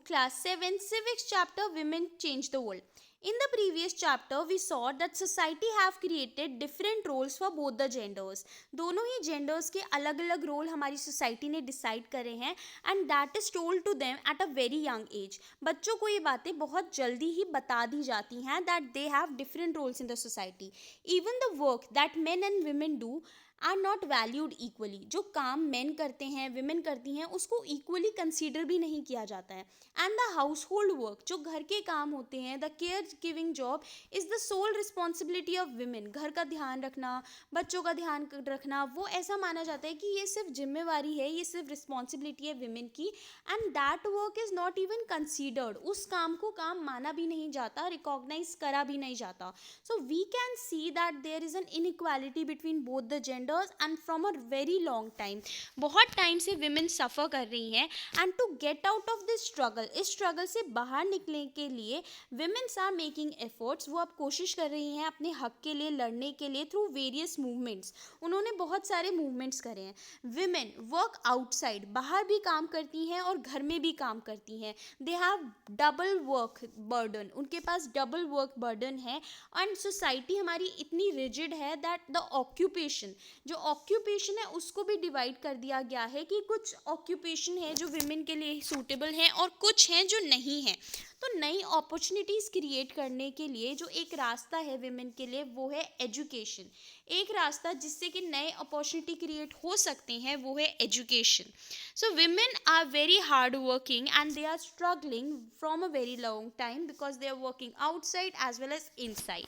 book, Class 7, Civics chapter, Women Change the World. In the previous chapter, we saw that society have created different roles for both the genders. दोनों ही genders के अलग अलग role हमारी society ने decide करे हैं and that is told to them at a very young age. बच्चों को ये बातें बहुत जल्दी ही बता दी जाती हैं that they have different roles in the society. Even the work that men and women do are not valued equally. जो काम मेन करते हैं विमेन करती हैं उसको इक्वली कंसीडर भी नहीं किया जाता है. And the house hold work, जो घर के काम होते हैं, the care giving job is the sole responsibility of women. घर का ध्यान रखना, बच्चों का ध्यान रखना, वो ऐसा माना जाता है कि ये सिर्फ जिम्मेवारी है, ये सिर्फ रिस्पॉन्सिबिलिटी है विमेन की. And that work is not even considered. उस काम को काम माना भी नहीं जाता, रिकॉग्नाइज करा भी नहीं जाता. So we can see that there is an inequality between both the genders and from a very long time. बहुत टाइम से विमेन सफ़र कर रही हैं and to get out of this struggle, इस स्ट्रगल से बाहर निकलने के लिए विमेन्स आर मेकिंग एफर्ट्स. वो अब कोशिश कर रही हैं अपने हक के लिए लड़ने के लिए थ्रू वेरियस मूवमेंट्स. उन्होंने बहुत सारे मूवमेंट्स करे हैं. विमेन वर्क आउटसाइड, बाहर भी काम करती हैं और घर में भी काम करती हैं. They have double work burden, उनके पास डबल वर्क बर्डन है. एंड सोसाइटी हमारी इतनी रिजिड है दैट द ऑक्यूपेशन, जो ऑक्यूपेशन है उसको भी डिवाइड कर दिया गया है कि कुछ ऑक्यूपेशन है जो विमेन के लिए सूटेबल हैं और कुछ हैं जो नहीं हैं. तो नई अपॉर्चुनिटीज़ क्रिएट करने के लिए जो एक रास्ता है विमेन के लिए वो है एजुकेशन. एक रास्ता जिससे कि नए अपॉर्चुनिटी क्रिएट हो सकते हैं वो है education. So women are very hard working and they are struggling from a very long time because they are working outside as well as inside.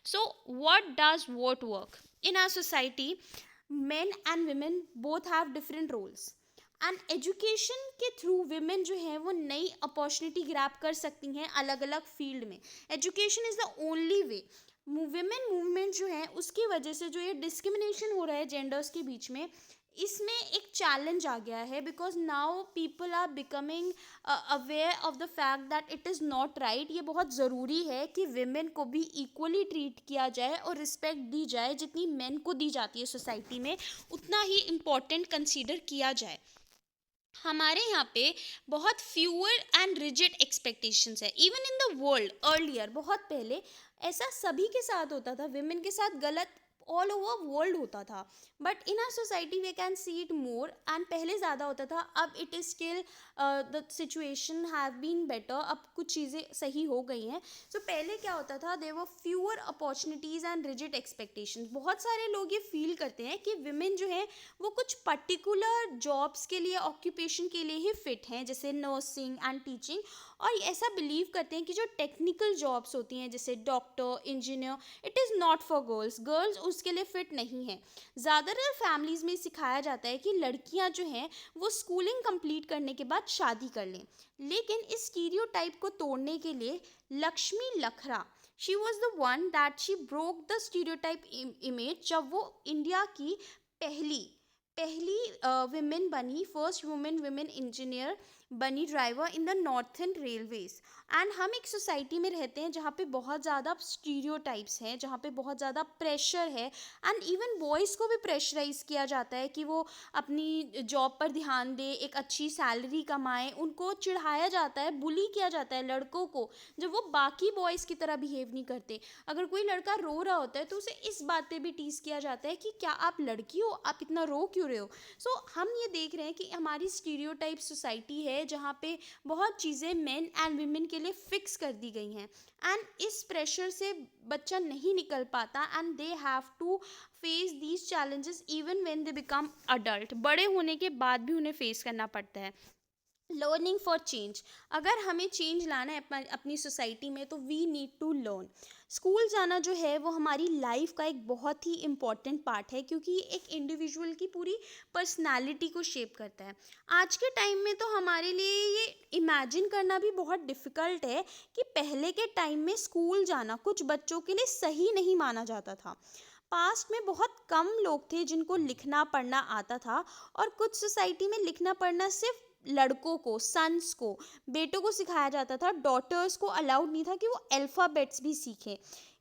So what does what work? In our society, men and women both have different roles. And education के through women जो है वो नई opportunity grab कर सकती हैं अलग अलग फील्ड में. Education is the only way. Women movement जो है उसकी वजह से जो ये डिस्क्रिमिनेशन हो रहा है जेंडर्स के बीच में, इसमें एक चैलेंज आ गया है because now people are becoming aware of the fact that it is not right. ये बहुत ज़रूरी है कि विमेन को भी इक्वली ट्रीट किया जाए और रिस्पेक्ट दी जाए. जितनी मेन को दी जाती है सोसाइटी में उतना ही इम्पॉर्टेंट कंसीडर किया जाए. हमारे यहाँ पे बहुत फ्यूअर एंड रिजिड एक्सपेक्टेशंस है. Even in the world earlier, बहुत पहले ऐसा सभी के साथ होता था, विमेन के साथ गलत ऑल ओवर वर्ल्ड होता था. But in our society we can see it more and पहले ज़्यादा होता था. अब it is still the situation have been better. अब कुछ चीज़ें सही हो गई हैं. सो पहले क्या होता था, there were fewer opportunities and rigid expectations. बहुत सारे लोग ये फील करते हैं कि विमेन जो है वो कुछ पर्टिकुलर जॉब्स के लिए, ऑक्यूपेशन के लिए ही फिट हैं, जैसे नर्सिंग एंड टीचिंग. और ऐसा बिलीव करते हैं कि जो टेक्निकल जॉब्स होती हैं जैसे doctor, engineer, it is not for girls. Girls उसके लिए फिट नहीं है. ज़्यादातर फैमिलीज़ में सिखाया जाता है कि लड़कियां जो हैं वो स्कूलिंग कंप्लीट करने के बाद शादी कर लें. लेकिन इस स्टीरियोटाइप को तोड़ने के लिए Lakshmi Lakhra, she was the one that she broke the stereotype image. जब वो इंडिया की पहली विमेन बनी, फर्स्ट वुमेन इंजीनियर बनी, driver in the northern railways. And हम एक सोसाइटी में रहते हैं जहाँ पे बहुत ज़्यादा स्टीरियोटाइप्स हैं, जहाँ पे बहुत ज़्यादा प्रेशर है. एंड इवन बॉयज़ को भी प्रेशराइज किया जाता है कि वो अपनी जॉब पर ध्यान दे, एक अच्छी सैलरी कमाएं. उनको चिढ़ाया जाता है, बुली किया जाता है लड़कों को जब वो बाकी बॉयज़ की तरह बिहेव नहीं करते. अगर कोई लड़का रो रहा होता है तो उसे इस बात पे भी टीज़ किया जाता है कि क्या आप लड़की हो, आप इतना रो क्यों रहे हो. सो हम ये देख रहे हैं कि हमारी स्टीरियोटाइप सोसाइटी है जहाँ पे बहुत चीज़ें मेन एंड विमेन के लिए फिक्स कर दी गई हैं. एंड इस प्रेशर से बच्चा नहीं निकल पाता and they have to face these challenges even when they become adult. बड़े होने के बाद भी उन्हें फेस करना पड़ता है. लर्निंग फॉर चेंज, अगर हमें चेंज लाना है अपनी सोसाइटी में तो we need to learn. School जाना जो है वो हमारी लाइफ का एक बहुत ही इम्पॉर्टेंट पार्ट है क्योंकि ये एक इंडिविजुअल की पूरी पर्सनालिटी को शेप करता है. आज के टाइम में तो हमारे लिए ये इमेजिन करना भी बहुत डिफ़िकल्ट है कि पहले के टाइम में स्कूल जाना कुछ बच्चों के लिए सही नहीं माना जाता था. पास्ट में बहुत कम लोग थे जिनको लिखना पढ़ना आता था और कुछ सोसाइटी में लिखना पढ़ना सिर्फ लड़कों को, सन्स को, बेटों को सिखाया जाता था. डॉटर्स को अलाउड नहीं था कि वो अल्फ़ाबेट्स भी सीखें.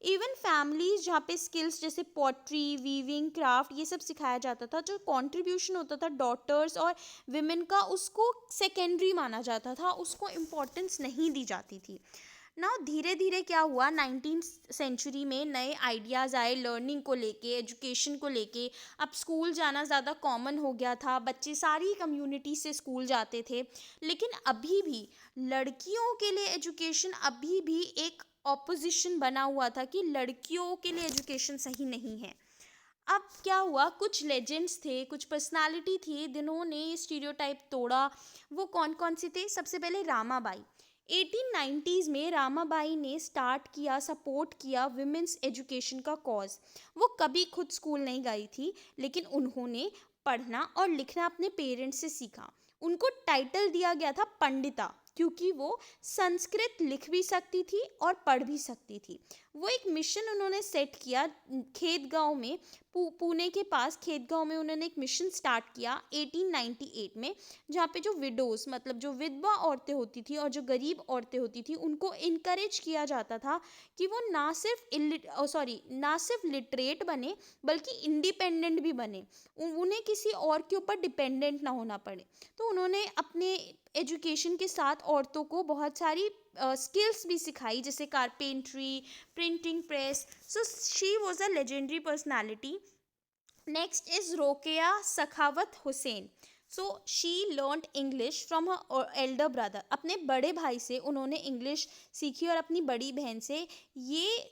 इवन फैमिलीज जहाँ पे स्किल्स जैसे पॉटरी, वीविंग, क्राफ्ट ये सब सिखाया जाता था, जो कंट्रीब्यूशन होता था डॉटर्स और विमेन का उसको सेकेंडरी माना जाता था, उसको इम्पोर्टेंस नहीं दी जाती थी ना। धीरे धीरे क्या हुआ, 19th सेंचुरी में नए आइडियाज़ आए लर्निंग को लेके, एजुकेशन को लेके। अब स्कूल जाना ज़्यादा कॉमन हो गया था, बच्चे सारी कम्युनिटी से स्कूल जाते थे। लेकिन अभी भी लड़कियों के लिए एजुकेशन अभी भी एक ऑपोजिशन बना हुआ था कि लड़कियों के लिए एजुकेशन सही नहीं है। अब क्या हुआ, कुछ लेजेंड्स थे, कुछ पर्सनालिटी थी जिन्होंने ये स्टीरियोटाइप तोड़ा। वो कौन कौन से थे? सबसे पहले रामाबाई। 1890s में रामाबाई ने स्टार्ट किया, सपोर्ट किया विमेंस एजुकेशन का कॉज। वो कभी खुद स्कूल नहीं गई थी, लेकिन उन्होंने पढ़ना और लिखना अपने पेरेंट्स से सीखा। उनको टाइटल दिया गया था पंडिता, क्योंकि वो संस्कृत लिख भी सकती थी और पढ़ भी सकती थी। वो एक मिशन उन्होंने सेट किया खेतगांव में, पुणे के पास खेतगांव में उन्होंने एक मिशन स्टार्ट किया 1898 में, जहाँ पे जो विडोज मतलब जो विधवा औरतें होती थी और जो गरीब औरतें होती थी उनको इनकरेज किया जाता था कि वो ना सिर्फ लिटरेट बने बल्कि इंडिपेंडेंट भी बने, उन्हें किसी और के ऊपर डिपेंडेंट ना होना पड़े। तो उन्होंने अपने एजुकेशन के साथ औरतों को बहुत सारी स्किल्स भी सिखाई, जैसे carpentry, printing press. So she was a legendary personality. Next is Rokeya Sakhawat Hussain. So she learned English from her elder brother. अपने बड़े भाई से उन्होंने इंग्लिश सीखी और अपनी बड़ी बहन से। ये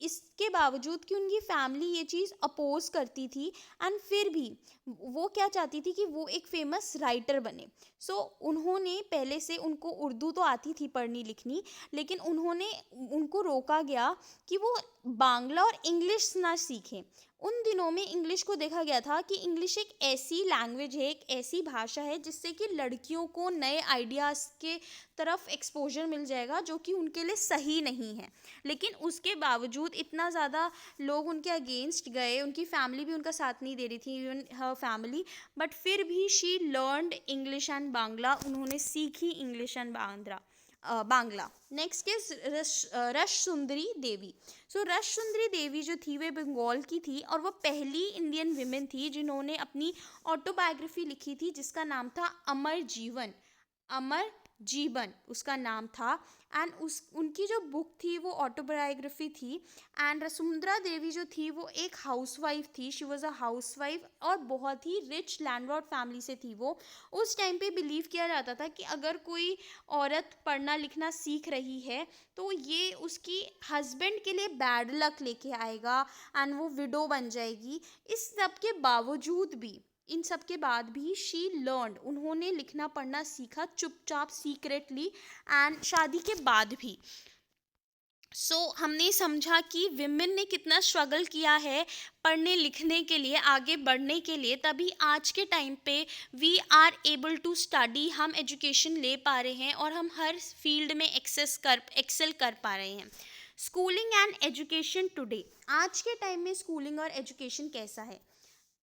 इसके बावजूद कि उनकी फैमिली ये चीज़ अपोज करती थी, एंड फिर भी वो क्या चाहती थी कि वो एक फेमस राइटर बने। सो उन्होंने पहले से, उनको उर्दू तो आती थी पढ़नी लिखनी, लेकिन उनको रोका गया कि वो बांग्ला और इंग्लिश ना सीखें। उन दिनों में इंग्लिश को देखा गया था कि इंग्लिश एक ऐसी लैंग्वेज है, एक ऐसी भाषा है जिससे कि लड़कियों को नए आइडियाज़ के तरफ एक्सपोजर मिल जाएगा, जो कि उनके लिए सही नहीं है। लेकिन उसके बावजूद इतना ज़्यादा लोग उनके अगेंस्ट गए, उनकी फैमिली भी उनका साथ नहीं दे रही थी, इवन हर फैमिली, बट फिर भी she learned English and Bangla. उन्होंने सीखी English and Bangla. Next is rush Sundari Devi. So rush सुंदरी देवी जो थी वे बंगाल की थी, और वो पहली इंडियन विमेन थी जिन्होंने अपनी ऑटोबायोग्राफी लिखी थी, जिसका नाम था अमर जीवन। अमर जीवन उसका नाम था। एंड उनकी जो बुक थी वो ऑटोबायोग्राफी थी। एंड वसुंधरा देवी जो थी वो एक हाउसवाइफ थी, शी वॉज अ हाउसवाइफ, और बहुत ही रिच लैंडलॉर्ड फैमिली से थी वो। उस टाइम पे बिलीव किया जाता था कि अगर कोई औरत पढ़ना लिखना सीख रही है तो ये उसकी हस्बैंड के लिए बैड लक लेके आएगा एंड वो विडो बन जाएगी। इस सब के बावजूद भी, इन सब के बाद भी शी लर्नड, उन्होंने लिखना पढ़ना सीखा चुपचाप सीक्रेटली, एंड शादी के बाद भी। हमने समझा कि विमेन ने कितना स्ट्रगल किया है पढ़ने लिखने के लिए, आगे बढ़ने के लिए, तभी आज के टाइम पे we are able to study, हम एजुकेशन ले पा रहे हैं और हम हर फील्ड में एक्सेल कर पा रहे हैं। Schooling and education today. आज के टाइम में स्कूलिंग और एजुकेशन कैसा है?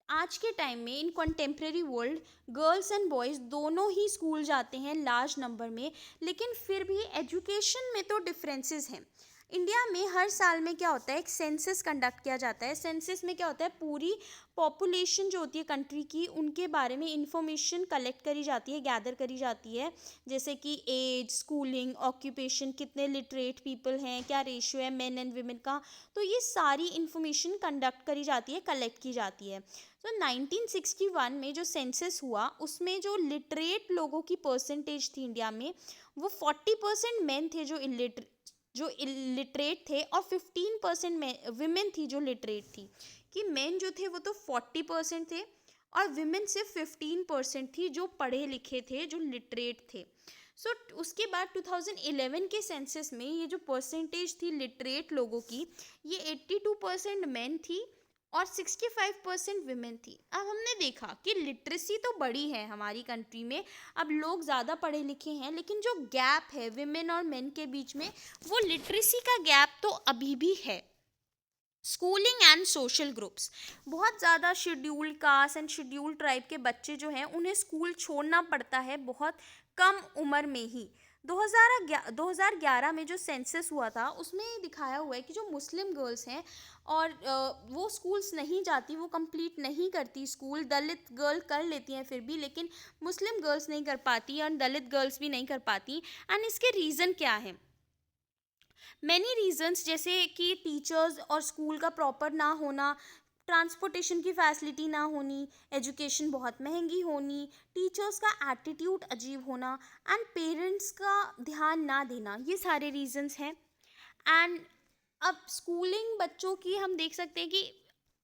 आज के टाइम में इन contemporary world girls and boys दोनों ही स्कूल जाते हैं लार्ज नंबर में, लेकिन फिर भी एजुकेशन में तो डिफरेंसेस हैं। इंडिया में हर साल में क्या होता है, एक सेंसस कंडक्ट किया जाता है। सेंसस में क्या होता है, पूरी पॉपुलेशन जो होती है कंट्री की, उनके बारे में इंफॉर्मेशन कलेक्ट करी जाती है, गैदर करी जाती है, जैसे कि एज, स्कूलिंग, ऑक्यूपेशन, कितने लिटरेट पीपल हैं, क्या रेशियो है मेन एंड वीमेन का। तो ये सारी इंफॉर्मेशन कंडक्ट करी जाती है, कलेक्ट की जाती है। तो 1961 में जो सेंसस हुआ उसमें जो लिटरेट लोगों की परसेंटेज थी इंडिया में, वो 40% मेन थे जो इलिटरेट थे, और 15% विमेन थी जो लिटरेट थी। कि मेन जो थे वो तो 40% थे और विमेन सिर्फ 15% थी जो पढ़े लिखे थे, जो लिटरेट थे। उसके बाद 2011 के सेंसस में ये जो परसेंटेज थी लिटरेट लोगों की, ये 82% मेन थी और 65% विमेन थी। अब हमने देखा कि लिटरेसी तो बड़ी है हमारी कंट्री में, अब लोग ज़्यादा पढ़े लिखे हैं, लेकिन जो गैप है विमेन और मेन के बीच में, वो लिटरेसी का गैप तो अभी भी है। Schooling and social groups. बहुत ज़्यादा scheduled caste and scheduled tribe के बच्चे जो हैं उन्हें स्कूल छोड़ना पड़ता है बहुत कम उम्र में ही। 2011 में जो सेंसस हुआ था उसमें दिखाया हुआ है कि जो मुस्लिम गर्ल्स हैं और वो स्कूल्स नहीं जाती, वो कंप्लीट नहीं करती स्कूल, दलित गर्ल कर लेती हैं फिर भी, लेकिन मुस्लिम गर्ल्स नहीं कर पाती और दलित गर्ल्स भी नहीं कर पाती। एंड इसके रीज़न क्या है? मैनी रीजंस, जैसे कि टीचर्स और स्कूल का प्रॉपर ना होना, ट्रांसपोर्टेशन की फैसिलिटी ना होनी, एजुकेशन बहुत महंगी होनी, टीचर्स का एटीट्यूड अजीब होना एंड पेरेंट्स का ध्यान ना देना, ये सारे रीजंस हैं। एंड अब स्कूलिंग बच्चों की हम देख सकते हैं कि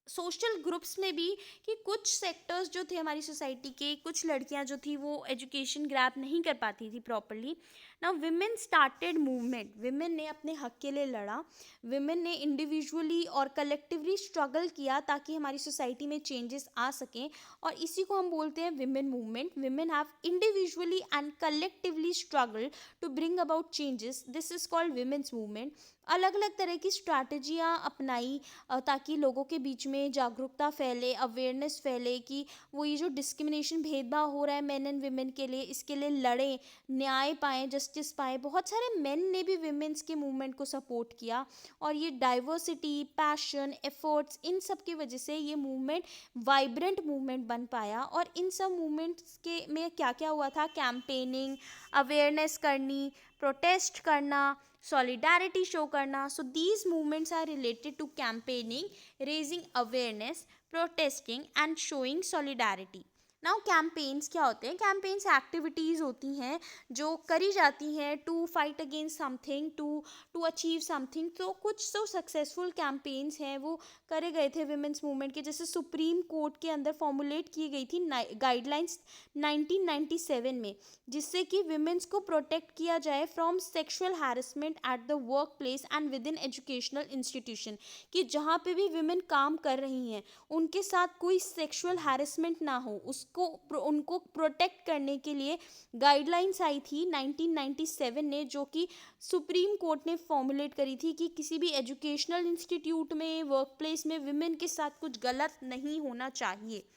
सोशल ग्रुप्स में भी, कि कुछ सेक्टर्स जो थे हमारी सोसाइटी के, कुछ लड़कियां जो थी वो एजुकेशन ग्रैब नहीं कर पाती थी properly. Now women started movement, women ने अपने हक के लिए लड़ा, विमेन ने इंडिविजुअली और कलेक्टिवली स्ट्रगल किया ताकि हमारी सोसाइटी में चेंजेस आ सकें, और इसी को हम बोलते हैं women movement. Women have individually and collectively struggle to bring about changes, this is called women's movement. अलग अलग तरह की स्ट्रैटेजियाँ अपनाई ताकि लोगों के बीच में जागरूकता फैले, अवेयरनेस फैले कि वो ये जो डिस्क्रिमिनेशन, भेदभाव हो रहा है मेन एंड विमेन के लिए, इसके लिए लड़ें, न्याय पाएँ, जस्टिस पाएँ। बहुत सारे मेन ने भी विमेंस के मूवमेंट को सपोर्ट किया, और ये डाइवर्सिटी, पैशन, एफर्ट्स, इन सब की वजह से ये मूवमेंट वाइब्रेंट मूवमेंट बन पाया। और इन सब मूवमेंट्स के में क्या क्या हुआ था? कैंपेनिंग, अवेयरनेस करनी, प्रोटेस्ट करना, solidarity शो करना। So these movements are related to campaigning, raising awareness, protesting and showing solidarity। Now campaigns क्या होते हैं? कैंपेन्स एक्टिविटीज़ होती हैं जो करी जाती हैं to fight against something, to achieve something. तो कुछ तो सक्सेसफुल कैंपेन्स हैं वो करे गए थे विमेंस मूवमेंट के, जैसे सुप्रीम कोर्ट के अंदर फॉर्मुलेट की गई थी गाइडलाइंस 1997 में, जिससे कि विमेंस को प्रोटेक्ट किया जाए from sexual harassment at the work place and with in educational institution, कि जहाँ पे भी विमेन काम कर रही हैं उनके साथ कोई सेक्सुअल हैरेसमेंट ना हो, उनको प्रोटेक्ट करने के लिए गाइडलाइंस आई थी 1997 ने, जो कि सुप्रीम कोर्ट ने फॉर्मुलेट करी थी कि किसी भी एजुकेशनल इंस्टीट्यूट में, वर्क प्लेस में विमेन के साथ कुछ गलत नहीं होना चाहिए।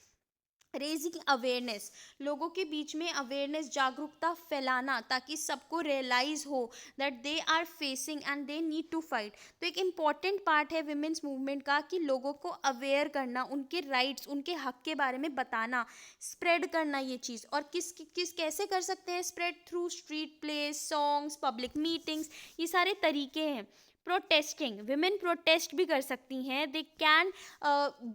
रेजिंग अवेयरनेस, लोगों के बीच में अवेयरनेस, जागरूकता फैलाना ताकि सबको रियलाइज हो that they are facing and they need to fight. तो एक इम्पॉर्टेंट पार्ट है विमेंस मूवमेंट का कि लोगों को अवेयर करना, उनके राइट्स, उनके हक के बारे में बताना, स्प्रेड करना ये चीज़। और किस किस कैसे कर सकते हैं spread? Through street plays, songs, public meetings, ये सारे तरीके हैं। प्रोटेस्टिंग, विमेन प्रोटेस्ट भी कर सकती हैं, they can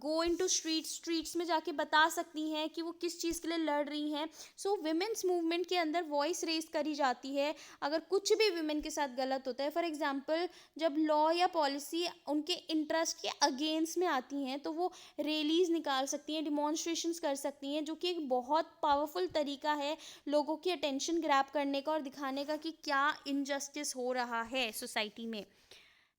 go into streets में जाके बता सकती हैं कि वो किस चीज़ के लिए लड़ रही हैं। सो विमेंस मूवमेंट के अंदर वॉइस रेज करी जाती है अगर कुछ भी विमेन के साथ गलत होता है। फॉर एग्जांपल, जब लॉ या पॉलिसी उनके इंटरेस्ट के अगेंस्ट में आती हैं तो वो रैलीज निकाल सकती हैं, डिमॉन्स्ट्रेशंस कर सकती हैं, जो कि एक बहुत पावरफुल तरीका है लोगों की अटेंशन ग्रैब करने का और दिखाने का कि क्या इनजस्टिस हो रहा है सोसाइटी में।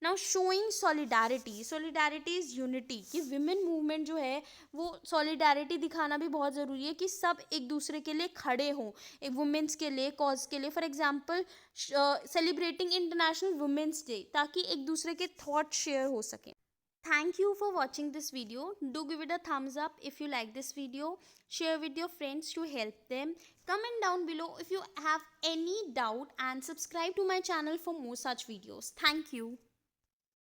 Now showing solidarity is unity, कि विमेन मूवमेंट जो है वो सॉलिडारिटी दिखाना भी बहुत ज़रूरी है कि सब एक दूसरे के लिए खड़े हों, एक वुमेंस के लिए, कॉज के लिए। For example, celebrating international women's day, ताकि एक दूसरे के थॉट शेयर हो सकें। Thank you for watching this video. Do give it a thumbs up if you like this video. Share with your friends to help them. Comment down below if you have any doubt and subscribe to my channel for more such videos. Thank you.